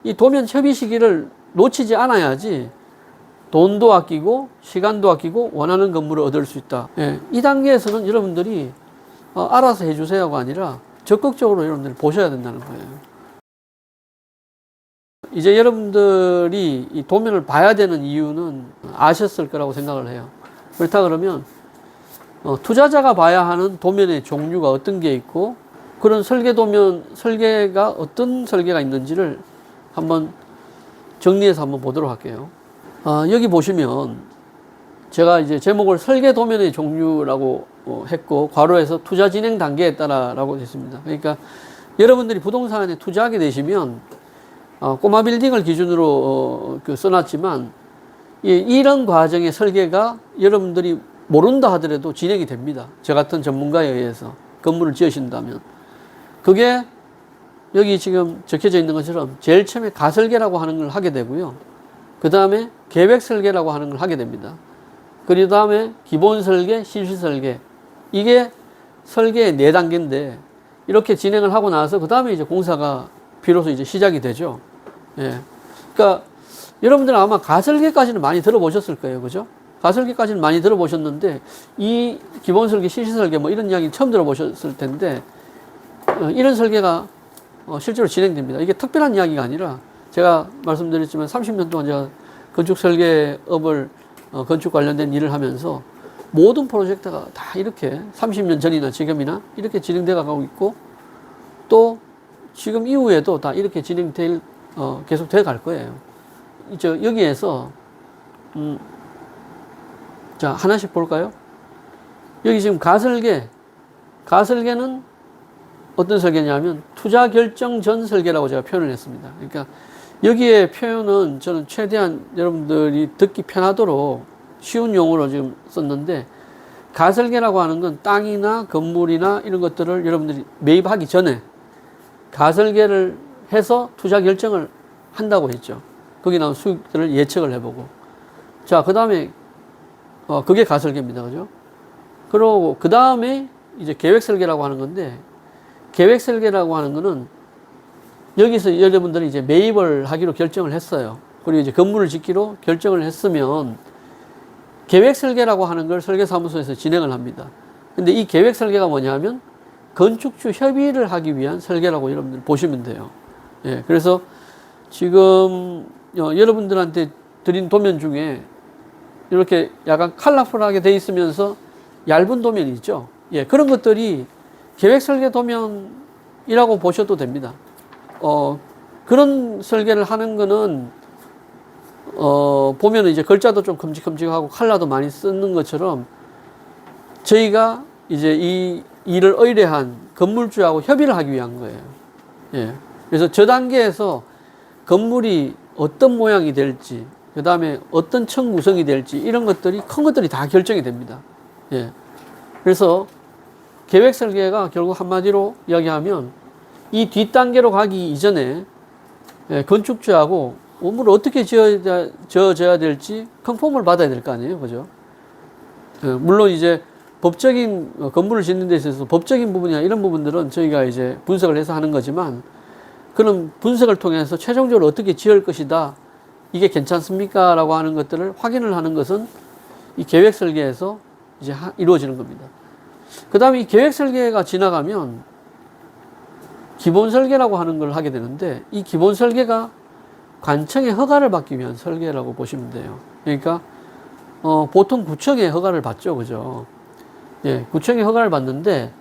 이 도면 협의 시기를 놓치지 않아야지 돈도 아끼고 시간도 아끼고 원하는 건물을 얻을 수 있다. 예, 이 단계에서는 여러분들이 알아서 해주세요가 아니라 적극적으로 여러분들이 보셔야 된다는 거예요. 이제 여러분들이 이 도면을 봐야 되는 이유는 아셨을 거라고 생각을 해요. 그렇다 그러면 투자자가 봐야 하는 도면의 종류가 어떤 게 있고 그런 설계가 어떤 설계가 있는지를 한번 정리해서 한번 보도록 할게요. 여기 보시면 제가 이제 제목을 설계 도면의 종류라고 했고 괄호에서 투자 진행 단계에 따라라고 했습니다. 그러니까 여러분들이 부동산에 투자하게 되시면 꼬마 빌딩을 기준으로 써놨지만 이런 과정의 설계가 여러분들이 모른다 하더라도 진행이 됩니다. 저 같은 전문가에 의해서 건물을 지으신다면 그게 여기 지금 적혀져 있는 것처럼 제일 처음에 가설계라고 하는 걸 하게 되고요. 그 다음에 계획설계라고 하는 걸 하게 됩니다. 그 다음에 기본설계, 실시설계. 이게 설계의 4단계인데 이렇게 진행을 하고 나서 그 다음에 이제 공사가 비로소 이제 시작이 되죠. 예. 그러니까 여러분들은 아마 가설계까지는 많이 들어보셨을 거예요. 그죠? 가설계까지는 많이 들어보셨는데 이 기본설계, 실시설계 뭐 이런 이야기 처음 들어보셨을 텐데 이런 설계가 실제로 진행됩니다. 이게 특별한 이야기가 아니라 제가 말씀드렸지만 30년 동안 제가 건축 설계업을 건축 관련된 일을 하면서 모든 프로젝트가 다 이렇게 30년 전이나 지금이나 이렇게 진행돼 가고 있고 또 지금 이후에도 다 이렇게 계속 돼 갈 거예요. 여기에서 자 하나씩 볼까요? 여기 지금 가설계는 어떤 설계냐면 투자 결정 전 설계라고 제가 표현을 했습니다. 그러니까 여기에 표현은 저는 최대한 여러분들이 듣기 편하도록 쉬운 용어로 지금 썼는데 가설계라고 하는 건 땅이나 건물이나 이런 것들을 여러분들이 매입하기 전에 가설계를 해서 투자 결정을 한다고 했죠. 거기 나온 수익들을 예측을 해보고 자, 그 다음에 그게 가설계입니다. 그죠? 그러고 그 다음에 이제 계획설계라고 하는 건데 계획설계라고 하는 거는 여기서 여러분들이 이제 매입을 하기로 결정을 했어요. 그리고 이제 건물을 짓기로 결정을 했으면 계획설계라고 하는 걸 설계사무소에서 진행을 합니다. 근데 이 계획설계가 뭐냐면 건축주 협의를 하기 위한 설계라고 여러분들 보시면 돼요. 예, 그래서 지금 여러분들한테 드린 도면 중에 이렇게 약간 컬러풀하게 돼 있으면서 얇은 도면이 있죠. 예, 그런 것들이 계획설계 도면이라고 보셔도 됩니다. 그런 설계를 하는 거는 보면은 이제 글자도 좀 큼직큼직하고 컬러도 많이 쓰는 것처럼 저희가 이제 이 일을 의뢰한 건물주하고 협의를 하기 위한 거예요. 예. 그래서 저 단계에서 건물이 어떤 모양이 될지, 그 다음에 어떤 층 구성이 될지 이런 것들이 큰 것들이 다 결정이 됩니다. 예. 그래서 계획 설계가 결국 한마디로 이야기하면 이 뒷단계로 가기 이전에 건축주하고 건물을 어떻게 지어져야 될지 컨펌을 받아야 될 거 아니에요. 그죠? 물론 이제 법적인 건물을 짓는 데 있어서 법적인 부분이나 이런 부분들은 저희가 이제 분석을 해서 하는 거지만 그런 분석을 통해서 최종적으로 어떻게 지을 것이다. 이게 괜찮습니까? 라고 하는 것들을 확인을 하는 것은 이 계획 설계에서 이제 이루어지는 겁니다. 그 다음에 이 계획 설계가 지나가면 기본 설계라고 하는 걸 하게 되는데 이 기본 설계가 관청의 허가를 받기 위한 설계라고 보시면 돼요. 그러니까 보통 구청의 허가를 받죠. 그죠? 예, 구청의 허가를 받는데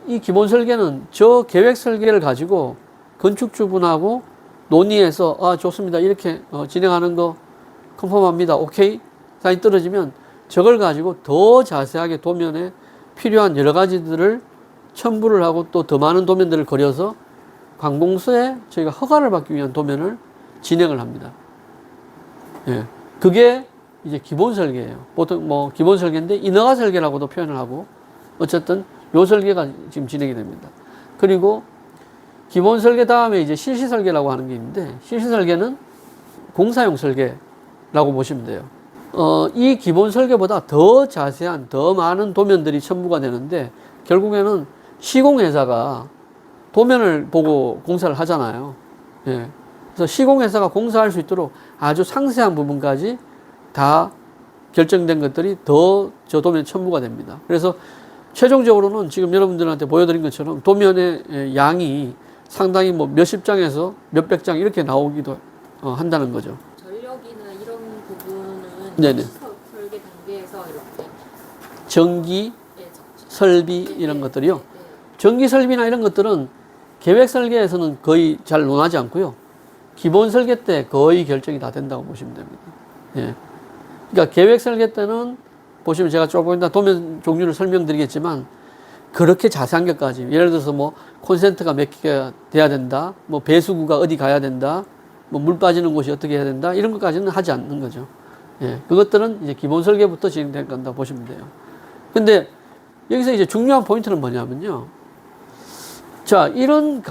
이 기본 설계는 저 계획 설계를 가지고 건축주분하고 논의해서 좋습니다. 이렇게 진행하는 거 컨펌합니다. 오케이. 사인 떨어지면 저걸 가지고 더 자세하게 도면에 필요한 여러 가지들을 첨부를 하고 또 더 많은 도면들을 그려서 관공서에 저희가 허가를 받기 위한 도면을 진행을 합니다. 예. 그게 이제 기본 설계예요. 보통 뭐 기본 설계인데 인허가 설계라고도 표현을 하고 어쨌든 요 설계가 지금 진행이 됩니다. 그리고 기본 설계 다음에 이제 실시 설계라고 하는 게 있는데 실시 설계는 공사용 설계라고 보시면 돼요. 이 기본 설계보다 더 자세한 더 많은 도면들이 첨부가 되는데 결국에는 시공회사가 도면을 보고 공사를 하잖아요. 예. 그래서 시공회사가 공사할 수 있도록 아주 상세한 부분까지 다 결정된 것들이 더 저 도면에 첨부가 됩니다. 그래서 최종적으로는 지금 여러분들한테 보여드린 것처럼 도면의 양이 상당히 뭐 몇십 장에서 몇백 장 이렇게 나오기도 한다는 거죠. 전력이나 이런 부분은 네네. 설계 단계에서 이렇게 전기, 예, 설비 이런 것들이요. 예. 전기 설비나 이런 것들은 계획 설계에서는 거의 잘 논하지 않고요. 기본 설계 때 거의 결정이 다 된다고 보시면 됩니다. 예. 그러니까 계획 설계 때는 보시면 제가 조금 이따 도면 종류를 설명드리겠지만 그렇게 자세한 것까지 예를 들어서 뭐 콘센트가 몇 개가 돼야 된다, 뭐 배수구가 어디 가야 된다, 뭐 물 빠지는 곳이 어떻게 해야 된다 이런 것까지는 하지 않는 거죠. 예. 그것들은 이제 기본 설계부터 진행될 건다 보시면 돼요. 근데 여기서 이제 중요한 포인트는 뭐냐면요. 자, 이런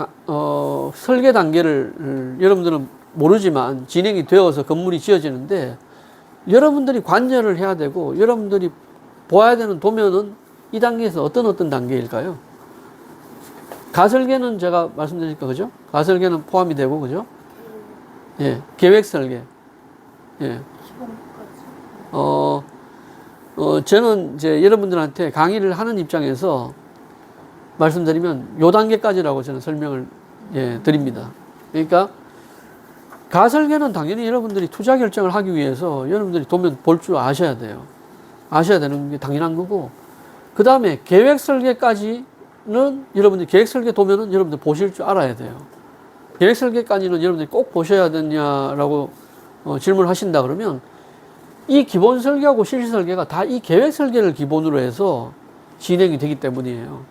설계 단계를 여러분들은 모르지만 진행이 되어서 건물이 지어지는데 여러분들이 관여를 해야 되고 여러분들이 보아야 되는 도면은 이 단계에서 어떤 단계일까요? 가설계는 제가 말씀드리니까 그죠? 가설계는 포함이 되고 그죠? 예, 계획 설계. 예. 저는 이제 여러분들한테 강의를 하는 입장에서 말씀드리면 요 단계까지라고 저는 설명을 드립니다. 그러니까 가설계는 당연히 여러분들이 투자 결정을 하기 위해서 여러분들이 도면 볼 줄 아셔야 돼요. 아셔야 되는 게 당연한 거고 그 다음에 계획 설계까지는 여러분들 계획 설계 도면은 여러분들 보실 줄 알아야 돼요. 계획 설계까지는 여러분들이 꼭 보셔야 되냐라고 질문을 하신다 그러면 이 기본 설계하고 실시 설계가 다 이 계획 설계를 기본으로 해서 진행이 되기 때문이에요.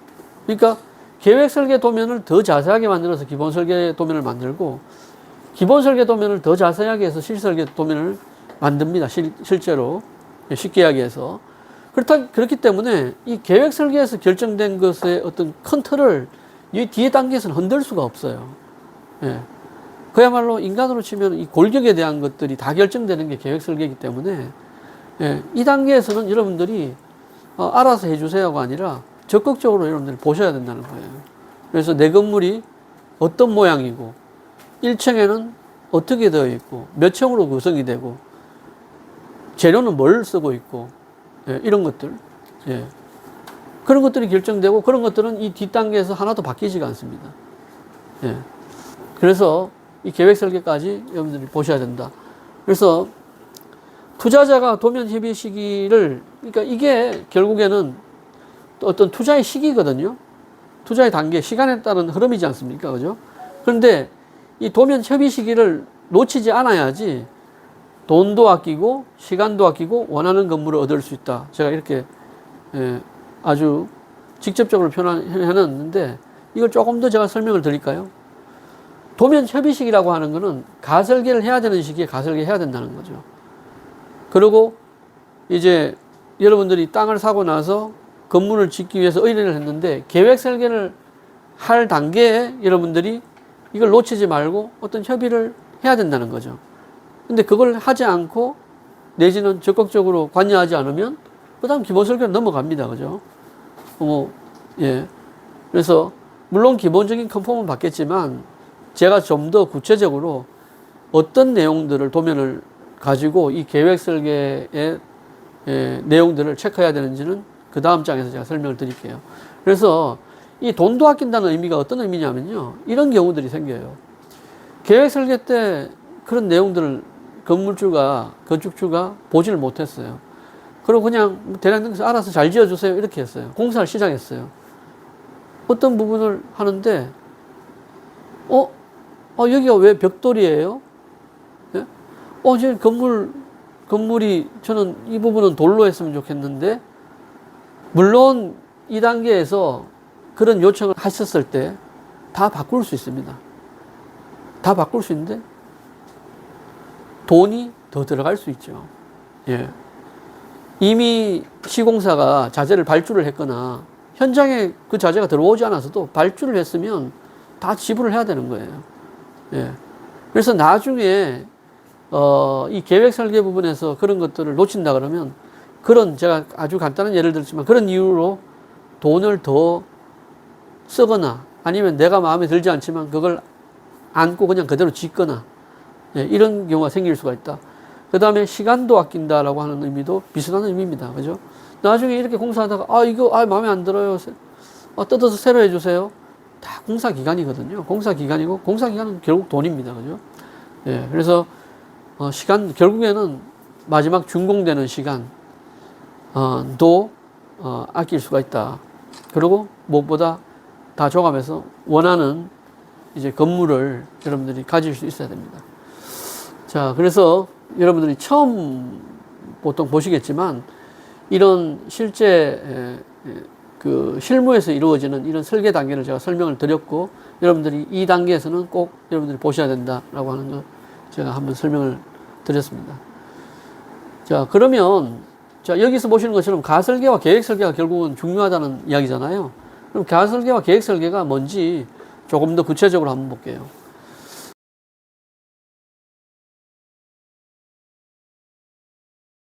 그러니까 계획 설계 도면을 더 자세하게 만들어서 기본 설계 도면을 만들고 기본 설계 도면을 더 자세하게 해서 실시 설계 도면을 만듭니다. 실제로 쉽게 이야기해서 그렇기 때문에 이 계획 설계에서 결정된 것의 어떤 큰 틀을 이 뒤에 단계에서는 흔들 수가 없어요. 예. 그야말로 인간으로 치면 이 골격에 대한 것들이 다 결정되는 게 계획 설계이기 때문에 예. 이 단계에서는 여러분들이 알아서 해주세요가 아니라 적극적으로 여러분들이 보셔야 된다는 거예요. 그래서 내 건물이 어떤 모양이고 1층에는 어떻게 되어 있고 몇 층으로 구성이 되고 재료는 뭘 쓰고 있고 예, 이런 것들 예. 그런 것들이 결정되고 그런 것들은 이 뒷단계에서 하나도 바뀌지가 않습니다. 예. 그래서 이 계획 설계까지 여러분들이 보셔야 된다. 그래서 투자자가 도면 협의 시기를 그러니까 이게 결국에는 어떤 투자의 시기거든요. 투자의 단계, 시간에 따른 흐름이지 않습니까? 그죠? 그런데 이 도면 협의 시기를 놓치지 않아야지 돈도 아끼고 시간도 아끼고 원하는 건물을 얻을 수 있다. 제가 이렇게 아주 직접적으로 표현해놨는데 이걸 조금 더 제가 설명을 드릴까요? 도면 협의 시기라고 하는 거는 가설계를 해야 되는 시기에 가설계 해야 된다는 거죠. 그리고 이제 여러분들이 땅을 사고 나서 건물을 짓기 위해서 의뢰를 했는데 계획 설계를 할 단계에 여러분들이 이걸 놓치지 말고 어떤 협의를 해야 된다는 거죠. 근데 그걸 하지 않고 내지는 적극적으로 관여하지 않으면 그 다음 기본 설계로 넘어갑니다. 그죠? 예. 그래서 물론 기본적인 컨펌은 받겠지만 제가 좀 더 구체적으로 어떤 내용들을 도면을 가지고 이 계획 설계의 내용들을 체크해야 되는지는 그 다음 장에서 제가 설명을 드릴게요. 그래서 이 돈도 아낀다는 의미가 어떤 의미냐면요. 이런 경우들이 생겨요. 계획 설계 때 그런 내용들을 건물주가, 건축주가 보지를 못했어요. 그리고 그냥 대략 알아서 잘 지어주세요. 이렇게 했어요. 공사를 시작했어요. 어떤 부분을 하는데, 여기가 왜 벽돌이에요? 예? 지금 건물이 저는 이 부분은 돌로 했으면 좋겠는데, 물론 이 단계에서 그런 요청을 하셨을 때 다 바꿀 수 있습니다. 다 바꿀 수 있는데 돈이 더 들어갈 수 있죠. 예. 이미 시공사가 자재를 발주를 했거나 현장에 그 자재가 들어오지 않아서도 발주를 했으면 다 지불을 해야 되는 거예요. 예. 그래서 나중에 이 계획 설계 부분에서 그런 것들을 놓친다 그러면 제가 아주 간단한 예를 들었지만 그런 이유로 돈을 더 쓰거나 아니면 내가 마음에 들지 않지만 그걸 않고 그냥 그대로 짓거나 예, 이런 경우가 생길 수가 있다. 그 다음에 시간도 아낀다라고 하는 의미도 비슷한 의미입니다. 그죠? 나중에 이렇게 공사하다가 이거 마음에 안 들어요. 뜯어서 새로 해주세요. 다 공사 기간이거든요. 공사 기간이고 공사 기간은 결국 돈입니다. 그죠? 예, 그래서 시간 결국에는 마지막 준공되는 시간도 아낄 수가 있다. 그리고 무엇보다 다 종합해서 원하는 이제 건물을 여러분들이 가질 수 있어야 됩니다. 자, 그래서 여러분들이 처음 보통 보시겠지만 이런 실제 그 실무에서 이루어지는 이런 설계 단계를 제가 설명을 드렸고 여러분들이 이 단계에서는 꼭 여러분들이 보셔야 된다라고 하는 거 제가 한번 설명을 드렸습니다. 자, 그러면 자, 여기서 보시는 것처럼 가설계와 계획설계가 결국은 중요하다는 이야기잖아요. 그럼 가설계와 계획설계가 뭔지 조금 더 구체적으로 한번 볼게요.